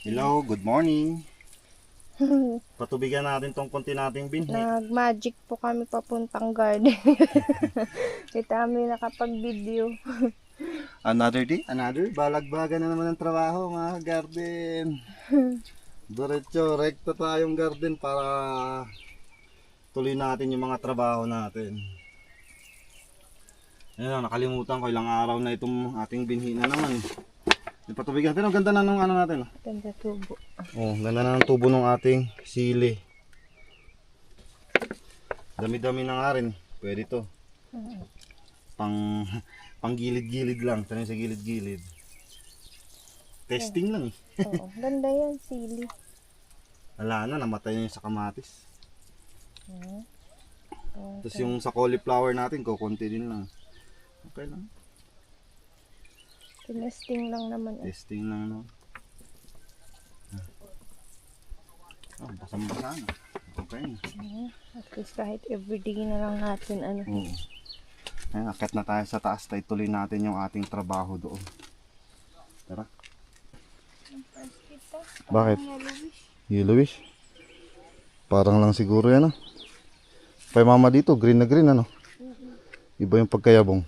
Hello, good morning. Patubigan natin tong konti nating binhi. Nag-magic po kami papuntang garden. Kita kami nakapag-video. Another day, another. Balagbagan na naman ang trabaho, mga garden. Diretso, rekta tayong garden para tuloy natin yung mga trabaho natin. Ayun, nakalimutan ko, ilang araw na itong ating binhi na naman. Patubigan natin, ang ganda na ng ano natin. Ganda tubo. Oh, ganda na ng tubo ng ating sili. Dami-dami na nga rin. Pwede to. Pang gilid-gilid lang. Tanong sa gilid-gilid. Testing lang eh. Oo, ganda yan, sili. Wala na, namatay na yung sa kamatis. Okay. Tapos yung sa cauliflower natin, kukunti din lang. Okay lang. Tinesting lang naman. Testing lang no. Oh, basang-basa na. Okay na. At least kahit everyday na lang natin ano. Oo. Ayan, akit na tayo sa taas. Tayo tuloy natin yung ating trabaho doon. Tara. Bakit? Yellowish? Parang lang siguro yan ah. Kay mama dito, green na green ano. Iba yung pagkayabong.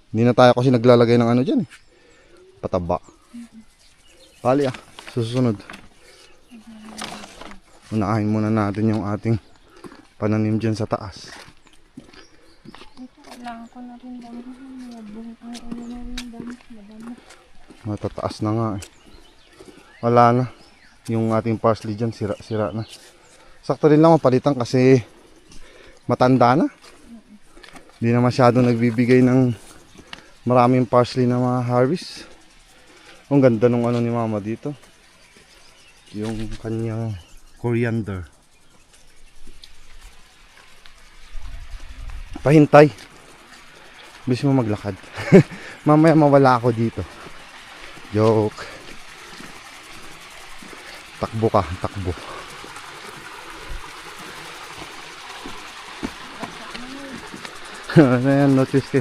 Hindi na tayo kasi naglalagay ng ano dyan eh. Pataba. Pali ah. Susunod. Unahin muna natin yung ating pananim dyan sa taas. Ito, kailangan ko na rin damo. Ano na rin damo. Matataas na nga eh. Wala na. Yung ating parsley dyan, sira-sira na. Sakto rin lang mapalitan kasi matanda na. Hindi na masyado nagbibigay ng maraming parsley na mga harvest. Ang ganda nung ano ni mama dito. Yung kanyang coriander. Pahintay. Bis mo maglakad. Mamaya mawala ako dito. Joke. Takbo ka, takbo. Ano yan, notice ka.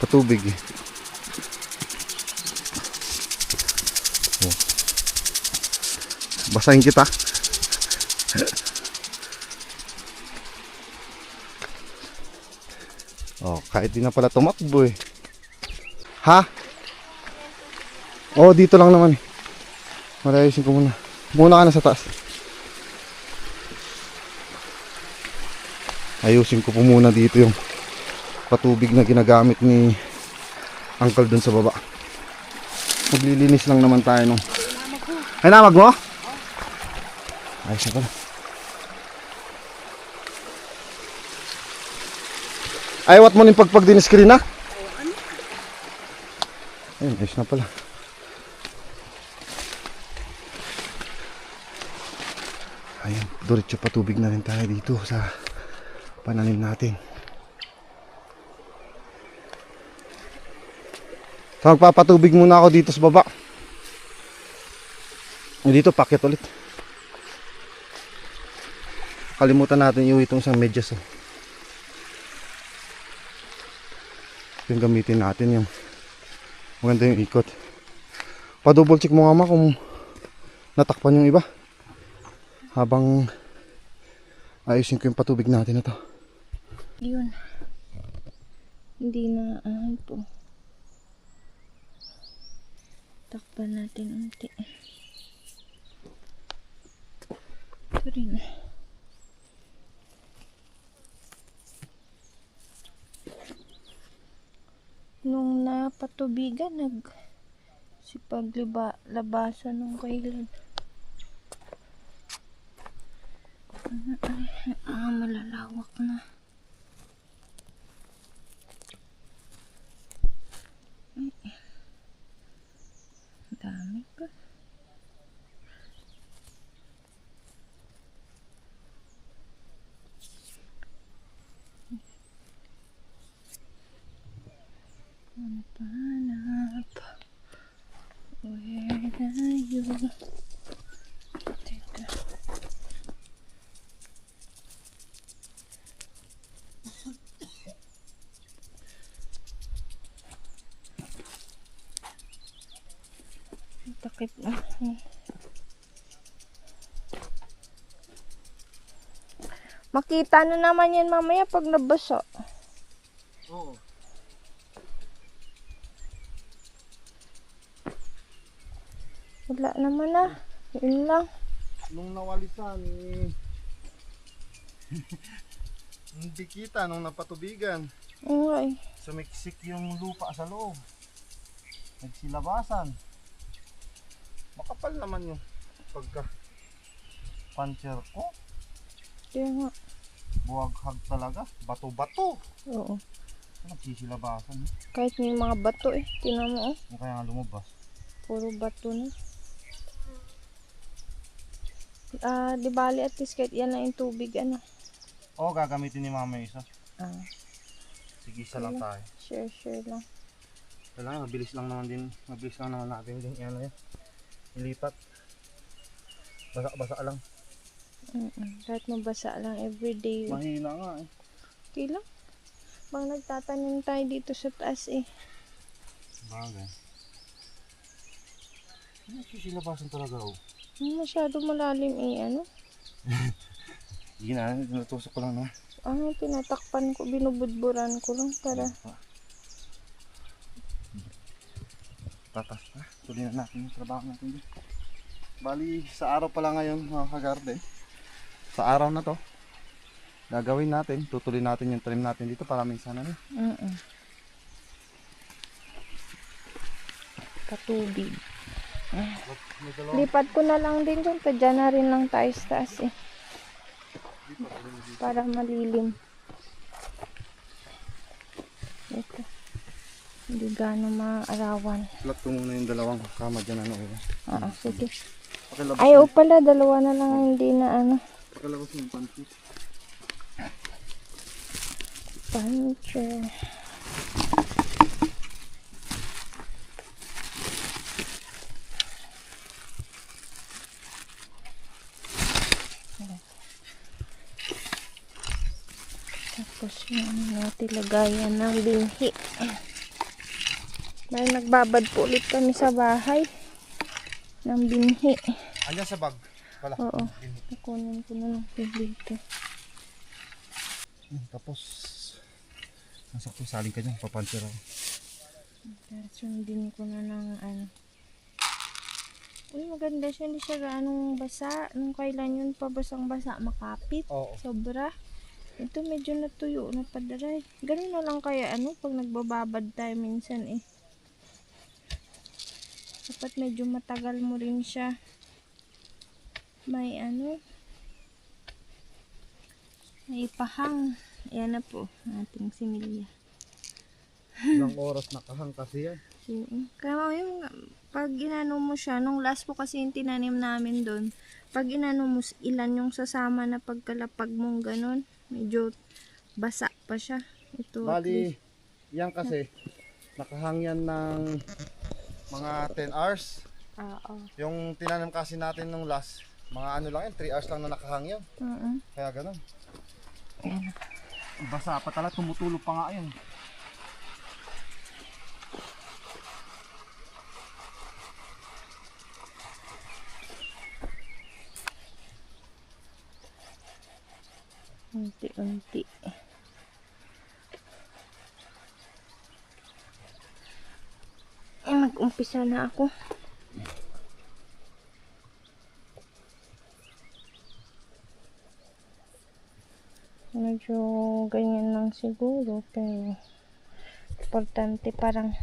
Patubig eh. Oh. Basahin kita. Oh, kahit di na pala tumakbo eh. Ha? Oh, dito lang naman eh. Malayasin ko muna. Muna ka na sa taas. Ayusin ko po muna dito yung patubig na ginagamit ni Uncle dun sa baba. Maglilinis lang naman tayo nung... Ay, namag mo? Ayos na pala. Ay, what mo ning pagdinis screen na? Ayun, ayos na pala. Ayun, diretso patubig na rin tayo dito sa pananim natin. So, magpapatubig muna ako dito sa baba. Dito, packet ulit. Kalimutan natin iuwi itong isang medyas. Yung gamitin natin yung maganda yung ikot. Pa-double check mo nga ma kung natakpan yung iba. Habang ayusin ko yung patubig natin ito. Yun. Hindi na po. Takpan natin unti. Ito rin. Nung napatubigan, labasan nung kailan. Malalawak na. Dami pa. Hanap. Where are you? Teka. Takip na. Makita na naman yan mamaya pag nabasa. Oo. Wala naman na. Yun lang. Nung nawalisan, hindi kita nung napatubigan. Okay. Sumiksik yung lupa sa loob. Nagsilabasan. Makapal naman yung pagka puncher ko. Kaya nga. Buwaghag talaga. Bato-bato. Oo. Nagsisilabasan. Kahit may mga bato eh. Tinan mo oh. O kaya nga lumabas. Puro bato na. Di bali at least kahit yan na yung tubig ano. Oo, gagamitin ni mama yung isa. Sige, isa lang tayo. Share lang. Kailangan, mabilis lang naman natin din yan. Ilipat. Basa-basa lang. Kahit mabasa lang everyday. Mahina nga eh. Okay lang. Bang nagtatanim tayo dito sa taas eh. Bagay. Nagsisilabasan talaga oh. Masyado malalim eh ano. Sige na, natusok ko lang na. Tinatakpan ko, binubudburan ko lang para. Tatas na. Tuloy na natin yung trabaho natin dito. Bali, sa araw pala ngayon mga kagarden. Sa araw na to, gagawin natin, tutuloy natin yung trim natin dito para minsan na. Patubig. Lipat ko na lang din dyan. Padya na rin lang tayo sa taas eh. Para malilim. Ito. Hindi gano'ng maarawan. Flat ko muna yung dalawang kama dyan ano. Sige. Pakilabas Ayaw pala, dalawa na lang hindi na ano. Pakilabas mo yung pansit. Puncher. Tapos yun natin lagayan ng binhi. Dahil nagbabad po ulit kami sa bahay ng binhi. Andiyan sa bag pala. Oo. Nakunin ko na lang dito. Tapos nasakto saling ka dyan, papanser ako. Sundin ko na ng ano. Uy, maganda siya. Hindi siya gaanong basa. Nung kailan yun pa basang-basa, makapit. Oo. Sobra. Ito medyo natuyo na padaray. Ganun na lang kaya ano pag nagbababad tayo minsan eh. Dapat medyo matagal mo rin siya. May ano. May pahang. Ayan na po ating similya. Ilang oras nakahang kasi yan. Kaya yung pag inano mo siya, nung last po kasi yung tinanim namin doon, pag inano mo ilan yung sasama na pagkalapag mong ganun, medyo basa pa siya. Ito Bali, yan kasi nakahang yan ng mga 10 hours. Yung tinanim kasi natin nung last, mga ano lang yan, 3 hours lang na nakahang yan. Kaya ganun. Ayan. Basa pa talaga, tumutulog pa nga yan. Unti-unti. Mag-umpisa na ako. Medyo ganyan lang siguro, pero importante parang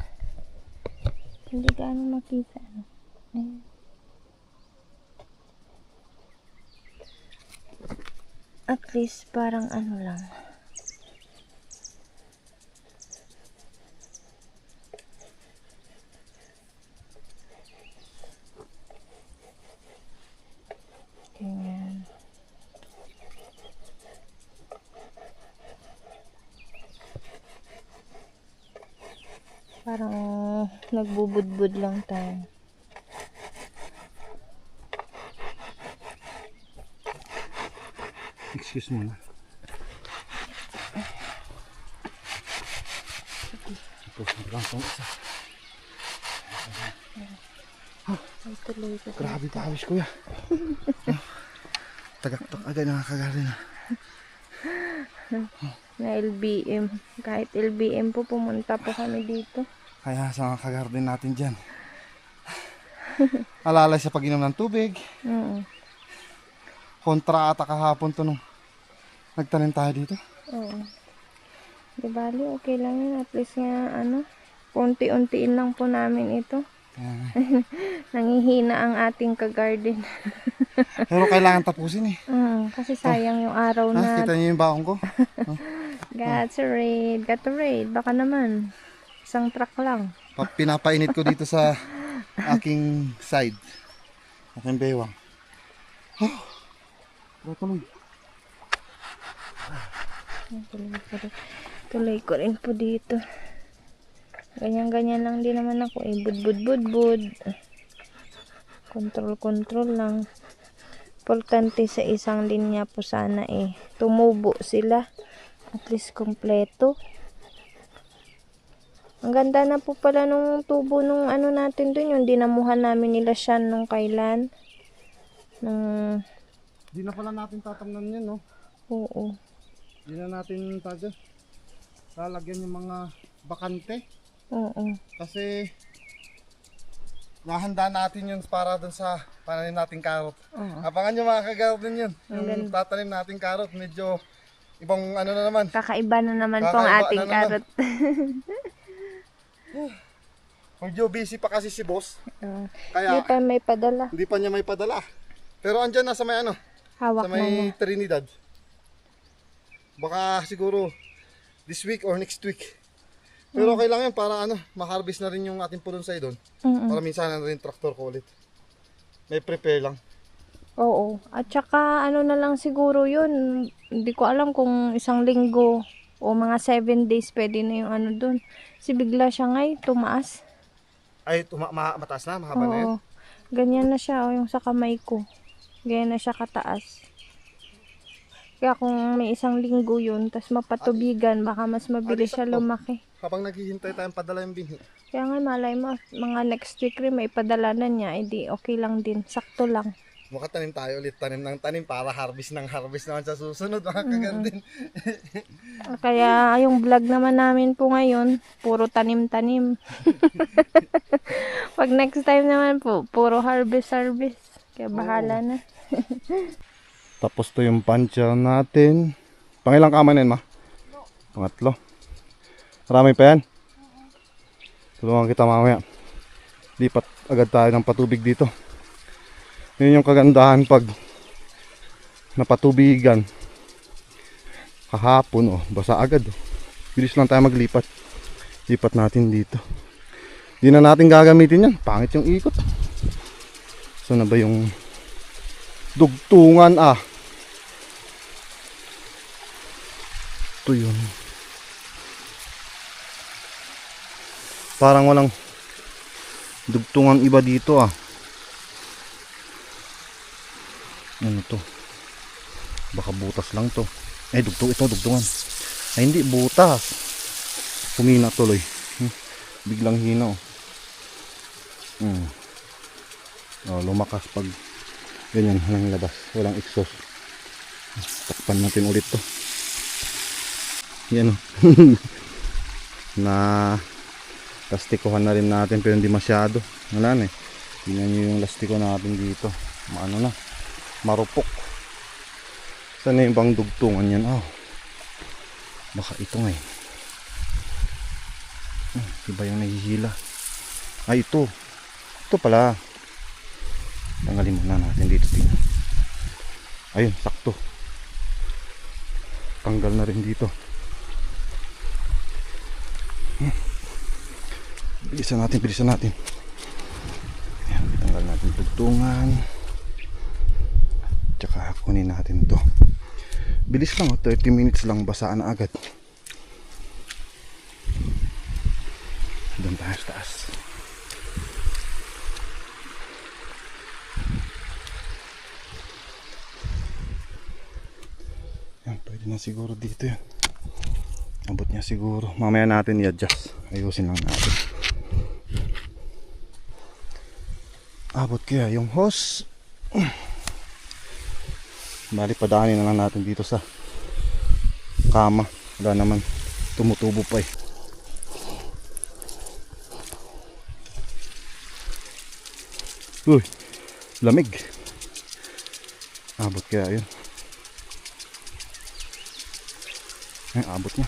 hindi gaano makita. Ayan. At least parang ano lang. Ganyan. Parang nagbubudbud lang tayo. Excuse mo na. Ito, lang itong isa. Ay, tuloy ko. Grabe pawis kuya. Tagaktak agad nakakagaling na. Na LBM. Kahit LBM po, pumunta po kami dito. Kaya sa mga kagarden natin dyan. Alalay sa pag-inom ng tubig. Oo. Kontra ata kahapon to nung nagtanim tayo dito. Oo. Di bali, okay lang yun. At least nga, unti-untiin lang po namin ito. Nangihina ang ating ka-garden. Pero kailangan tapusin eh. Kasi sayang yung araw Ha, na kita niyo yung baong ko? Gatorade. Baka naman. Isang truck lang. Pinapainit ko dito sa aking side. Aking bewang. Tuloy ko rin po dito. Ganyan-ganyan lang din naman ako. Bud. Control lang. Importante sa isang linya po sana tumubo sila. At least kompleto. Ang ganda na po pala nung tubo nung natin dun. Yung dinamuhan namin nila siya nung kailan. Di na pala natin tatamnan yun, no? Oo. Di na natin lalagyan yung mga bakante. Oo. Kasi nahanda natin yun para dun sa pananim nating karot. Abangan nyo mga kagarden yun. Yung tatanim nating karot, medyo ibang na naman. Kakaiba na naman po ang Kakaiba ating na naman. karot. Medyo busy pa kasi si boss. Kaya Hindi pa may padala. hindi pa niya may padala. Pero andyan na sa may Hawak sa na niya. may Trinidad. Baka siguro this week or next week. Pero okay lang yun para ma-harvest na rin yung ating pulon sa doon. Para minsan na rin traktor ko ulit. May prepare lang. Oo. At saka na lang siguro yun. Hindi ko alam kung isang linggo o mga 7 days pwede na yung doon. Kasi bigla siya tumaas. Ay, mataas na, mahaba na yun. Oo. Ganyan na siya yung sa kamay ko. Ganyan na siya kataas. Kaya kung may isang linggo yun, tas mapatubigan, baka mas mabilis siya lumaki. Habang naghihintay tayong padala yung binhi. Kaya nga malay mo, mga next week rin may padala na niya, edi okay lang din, sakto lang. Makatanim tayo ulit, tanim ng tanim para harvest ng harvest naman sa susunod mga kagarden. Kaya yung vlog naman namin po ngayon, puro tanim-tanim. Pag next time naman po, puro harvest. Kaya bahala na. Tapos to yung pancha natin. Pangilang kama na yun, ma? Pangatlo. Marami pa yan? Tulungan kita mamaya. Lipat agad tayo ng patubig dito. Yun yung kagandahan pag napatubigan. Kahapon, basa agad. Bilis lang tayo maglipat. Lipat natin dito. Di na natin gagamitin yan. Pangit yung ikot. Saan na ba yung dugtungan Ito yun. Parang walang dugtungan iba dito Ano to? Baka butas lang to. Dugtungan. Ay hindi, butas. Humina tuloy. Biglang hina lumakas pag ganyan walang labas, walang exhaust. Takpan natin ulit to. Yan na lastikohan na rin natin pero hindi masyado. Wala na tingnan nyo yung lastiko natin dito, marupok. Saan na yung bang dugtungan yan? Baka ito nga iba yung nahihila. Ito pala. Tanggalin muna natin dito. Ayun, sakto. Tanggal na rin dito. Bilisan natin. Ayan, tanggal natin tugtungan. Tsaka kunin natin to. Bilis lang 30 minutes lang, basaan na agad. Doon tayo sa taas. Yan, pwede na siguro dito yan. Abot niya siguro. Mamaya natin i-adjust. Ayusin lang natin. Abot kaya yung hose. Bali, padaanin na lang natin dito sa kama. Wala naman. Tumutubo pa eh. Uy, lamig. Abot kaya yun. Ay, abot niya.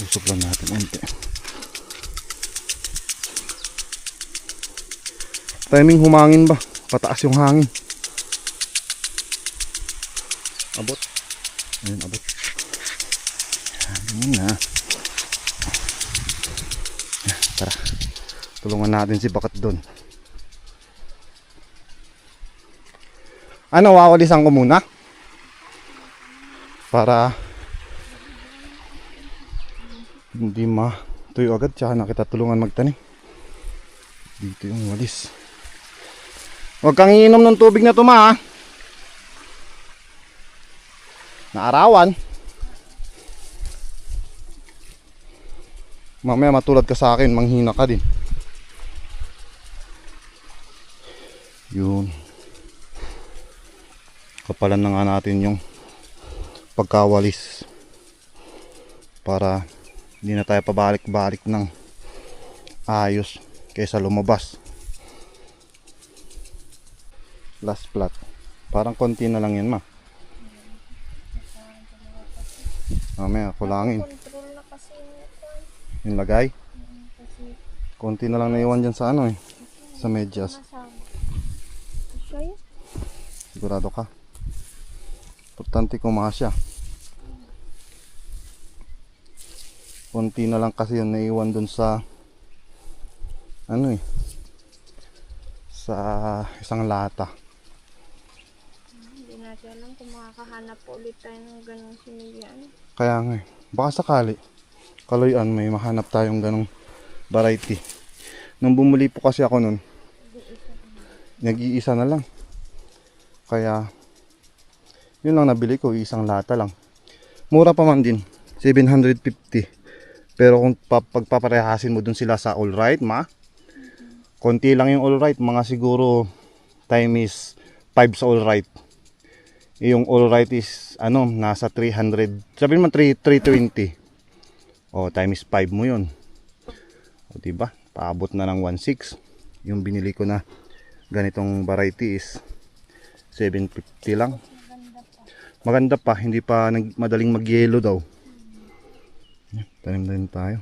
Usok lang natin unti. Timing humangin ba? Pataas yung hangin. Abot. Ayun, abot. Ayun na. Tara. Tulungan natin si Bakat doon. Ano, wawalisan ko muna? Para hindi matuyo agad. Tsaka na kita tulungan magtanim. Dito yung walis. Huwag kang iinom ng tubig na tuma, ha? Naarawan. Mamaya matulad ka sa akin, manghina ka din. Yun. Kapalan na nga natin yung pagkawalis para hindi na tayo pabalik-balik ng ayos kaysa lumabas. Last plot. Parang konti na lang yan, ma. Mamaya kulangin. Control na kasi Yung lagay. kasi Konti na lang naiwan dyan sa ano eh. Sa medyas. masama. Siya yun. Sigurado ka. Importante kumasya. Konti na lang kasi yun naiwan dun sa ano eh. Sa isang lata. Hindi natin alam kung makakahanap po ulit tayo ng ganong sinilian. Kaya nga eh. Baka sakali. Kaloyan may mahanap tayong ganong variety. Nung bumuli po kasi ako nun, nag-iisa na lang. Kaya yun lang nabili ko, isang lata lang. Mura pa man din, 750. Pero kung pagpaparehasin mo dun sila sa All Right, ma, konti lang yung All Right, mga siguro time is 5 sa All Right. Yung All Right is ano, nasa 300. Sabihin mo 320. O time is 5 mo yun. O diba? Paabot na ng 1.6. Yung binili ko na ganitong variety is 750 lang. Maganda pa, hindi pa madaling mag-yellow daw. Tanim na rin tayo.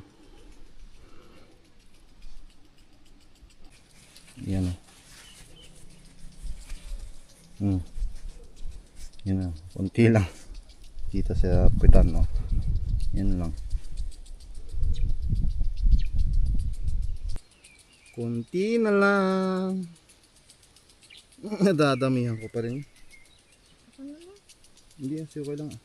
Yan o. Yan o, konti lang. Kita sa pitan o. Yan lang. Konti na lang. Nadadamihan ko pa rin. Hindi, okay lang ah.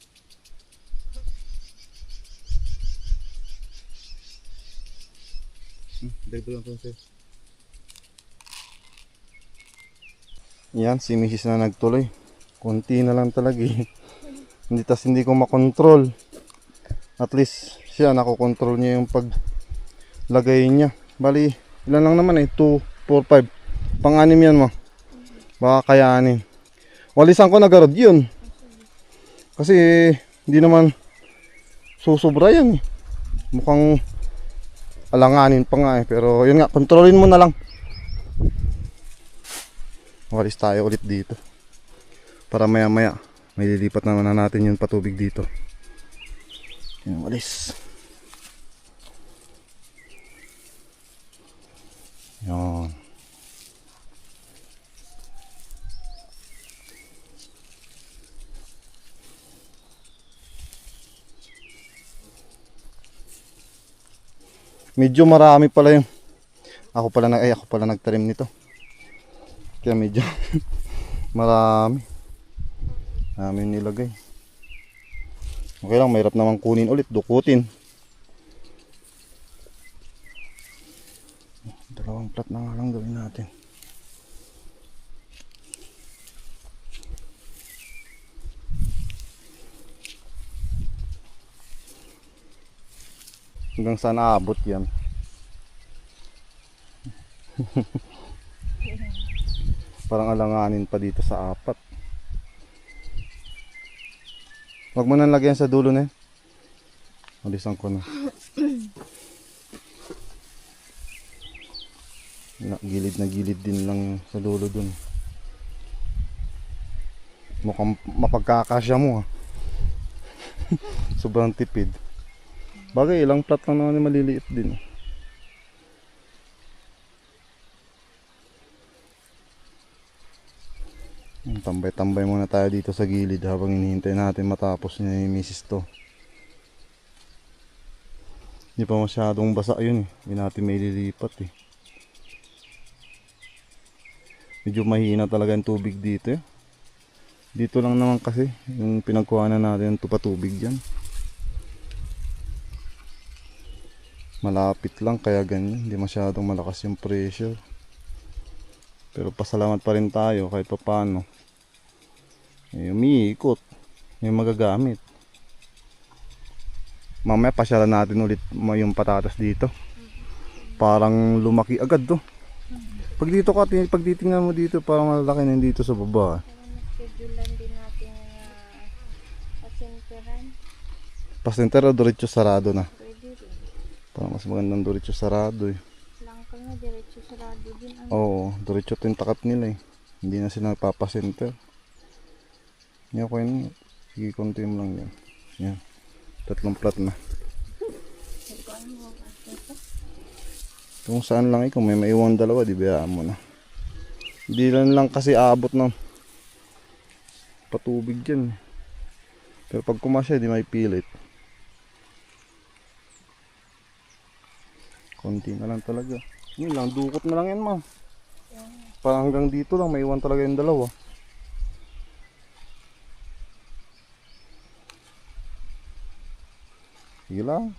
Dagdag lang ito sir. Yan, si Mrs. na nagtuloy. Konti na lang talaga eh. hindi ko makontrol. At least siya, nakokontrol niya yung paglagay niya. Bali, ilan lang naman eh, 2, 4, 5. Pang-anim yan mo. Baka kayanin. Walisan ko nagarod yun. Kasi hindi naman susubra yan eh. Mukhang alanganin pa nga eh. Pero yun nga, kontrolin mo na lang. Walis tayo ulit dito. Para maya maya may lilipat naman na natin yung patubig dito. Yan, walis. Yan. Medyo marami pala yung ako pala nagtanim nito. Kaya medyo marami. Namin nilagay. Okay lang, mahirap naman kunin ulit, dukutin. Dalawang plat na nga lang gawin natin. Hanggang saan aabot yan. Parang alanganin pa dito sa 4. Wag mo nang lagyan sa dulo na yan. Alisan ko na. Gilid na gilid din lang sa dulo dun. Mukhang mapagkakasya mo ha. Sobrang tipid. Bagay, ilang plat lang naman yung maliliit din. Tambay-tambay muna tayo dito sa gilid habang hinihintay natin matapos niya yung misis to. Hindi pa masyadong basa yun eh. Hindi natin may lilipat eh. Medyo mahina talaga yung tubig dito eh. Dito lang naman kasi yung pinagkuhanan natin ng tupatubig dyan. Malapit lang kaya ganyan. Hindi masyadong malakas yung pressure. Pero pasalamat pa rin tayo kahit papaano. Umiikot. May magagamit. Mamaya pasyalan natin ulit yung patatas dito. Parang lumaki agad to. Pag dito ka, pag titingnan mo dito, parang malaki na dito sa baba. Schedulean din natin pasinteran. Pasenter o diretso sarado na? Pwede rin. Parang mas magandang diretso sarado eh. Langka nga, diretso sarado din. Oo, diretso ito yung takat nila eh. Hindi na sila nagpapasenter. Yan ko yun. Sige, konti mo lang yan. Yan. 3 plat na. Kung saan lang ikaw, may maiwan 2, di bayaan mo na. Hindi lang kasi aabot ng patubig dyan. Pero pag kumasya, di may pilit. Konti na lang talaga. Yun lang, dukot na lang yan, ma'am. Parang hanggang dito lang, may iwan talaga yung 2. Sige lang.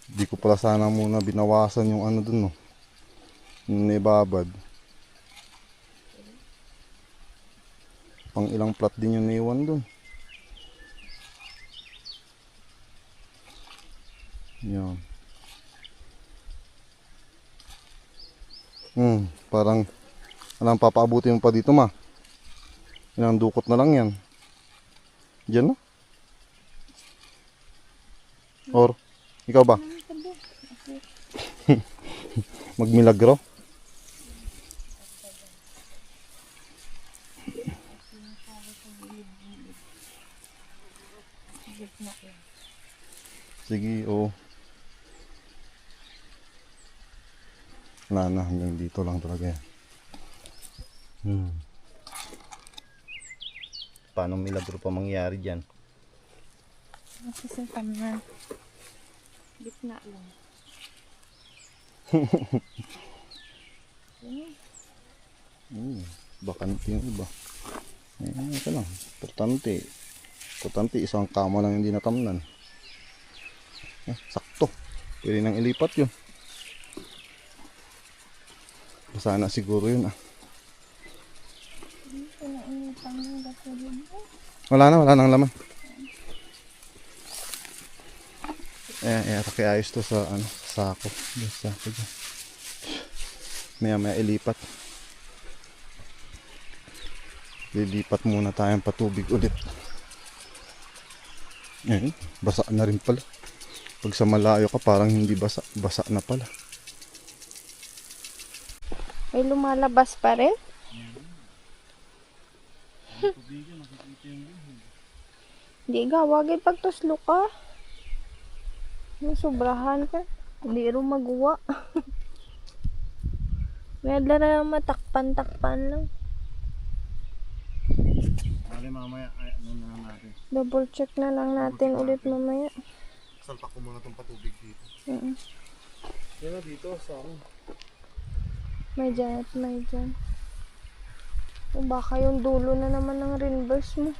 Di ko pala sana muna binawasan yung ano dun, no. Yung naibabad. Pang ilang plat din yung naiwan dun. Yan. Parang alam papaabutin mo pa dito, ma. Ilang dukot na lang yan. Diyan na. Or ikaw ba? Magmilagro? Sige, oo. Wala na, hanggang dito lang talaga yan. Paano milagro pa mangyari dyan? Masasakam na. Gitna lang. Bakante yung iba. Ito lang. Importante, isang kama lang hindi natamnan. Sakto. Pwede nang ilipat yun. Sana siguro yun. Wala nang laman. Pakiayos to sa sako. Sako dyan. Maya ilipat. Lilipat muna tayong patubig ulit. Basa na rin pala. Pag sa malayo ka parang hindi basa. Basa na pala. May lumalabas pa rin? Hindi gawagay pagtuslo ka. Sobrahan ka. Hindi rin magawa. May adlara matakpan-takpan lang. Mamaya, ano na natin. Double check na lang natin ulit mamaya. Salpak ko muna itong patubig dito. Yan na dito sa akin. May dyan at may dyan. O baka yung dulo na naman ng reverse mo.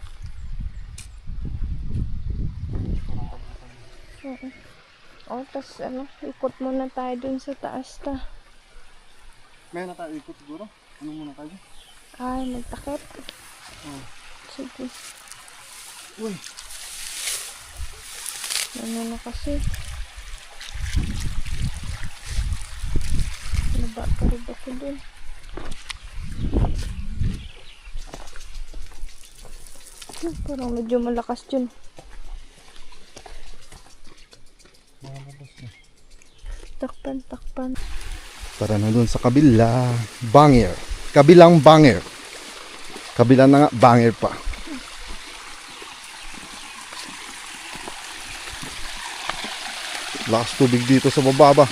O, tas ikot muna tayo dun sa taas ta. May na tayo ikot siguro? Ano muna tayo? Ay, magtakip. Sige. Uy! Ano na kasi? Nabakarig ako dun. Parang medyo malakas dyan. Takpan, takpan. Tara na dun sa kabila. Banger. Kabilang banger. Kabila na nga, banger pa. Lakas tubig dito sa baba ba.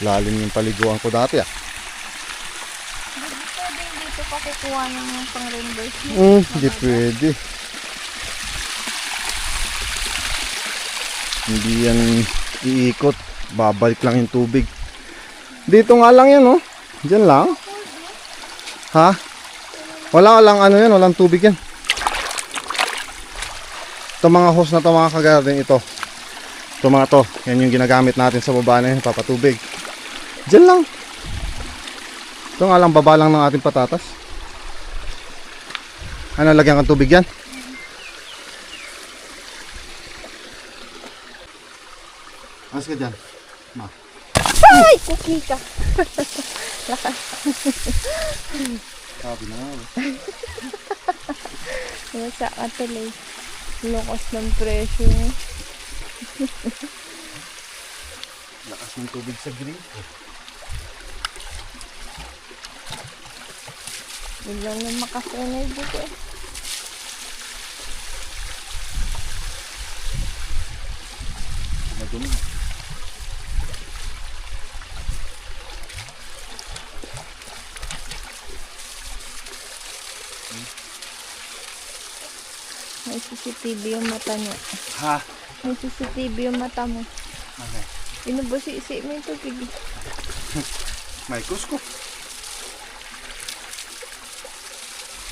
Lalim yung paliguan ko dati ah. Pwede dito pa kukuha ng pang-reimburse mo. Hindi pwede. Hindi yan iikot. Babalik lang yung tubig. Dito nga lang yan oh. Diyan lang. Ha? Wala lang ano yan. Walang tubig yan. Ito mga hose na to mga kagarden. Ito mga to. Yan yung ginagamit natin sa baba na yun. Papatubig. Diyan lang. Ito nga lang baba lang ng ating patatas. Ano lagyan kang tubig yan? Alas ka dyan. Ma. Ay! Cookie ka! Lakas. Sabi na nga. Nasa ka tuloy. Lakas ng presyo. Lakas ng tubig sa green. Biglang yung makasanay dito eh. Madumi. May CCTV yung mata niya. Ha? May CCTV yung mata mo. Okay. Inubosisi mo yung tubig. May kusko.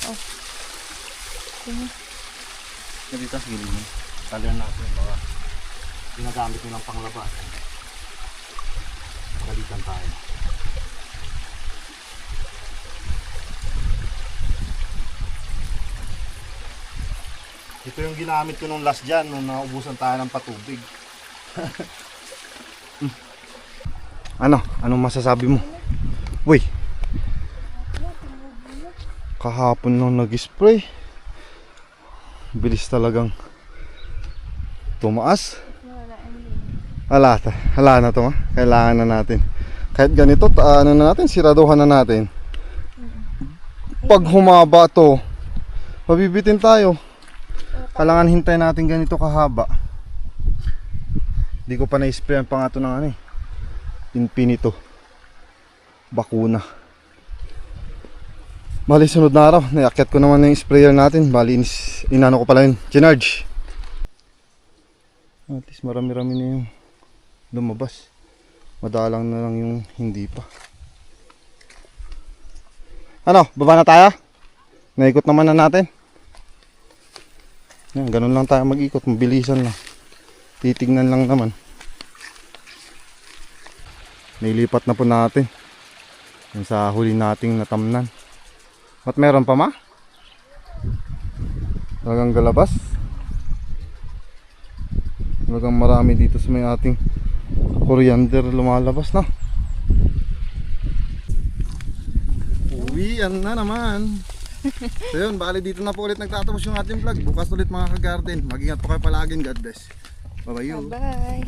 Oh. Sige. Dito sa gilid mo. Talian natin mga ginagamit nilang panglabas. Pagalitan tayo. Ito yung ginamit ko nung last dyan, nung naubusan tayo ng patubig. Ano? Anong masasabi mo? Uy! Kahapon nung nag-spray. Bilis talagang tumaas. Hala na to ma. Kailangan na natin. Kahit ganito, ano na natin, siraduhan na natin. Pag humaba to, mabibitin tayo. Kailangan hintayin natin ganito kahaba. Hindi ko pa na-sprayan pa nga ito ng ano eh. Infinito. Bakuna. Bali sunod na araw, naiakyat ko naman yung sprayer natin. Bali inano ko pala yun, chinarge. At least marami-rami na yung lumabas. Madalang na lang yung hindi pa. Ano, baba na tayo? Naikot naman na natin. Yan, ganun lang tayo mag-ikot, mabilisan lang. Titignan lang naman. Nailipat na po natin. Yung sa huli nating natamnan. At meron pa ma? Talagang galabas. Talagang marami dito sa may ating coriander lumalabas na. Uwian na naman. So yun, bali dito na po ulit nagtatapos yung ating vlog. Bukas ulit mga ka-garden. Mag-ingat po kayo palaging. God bless. Bye bye you. Bye-bye.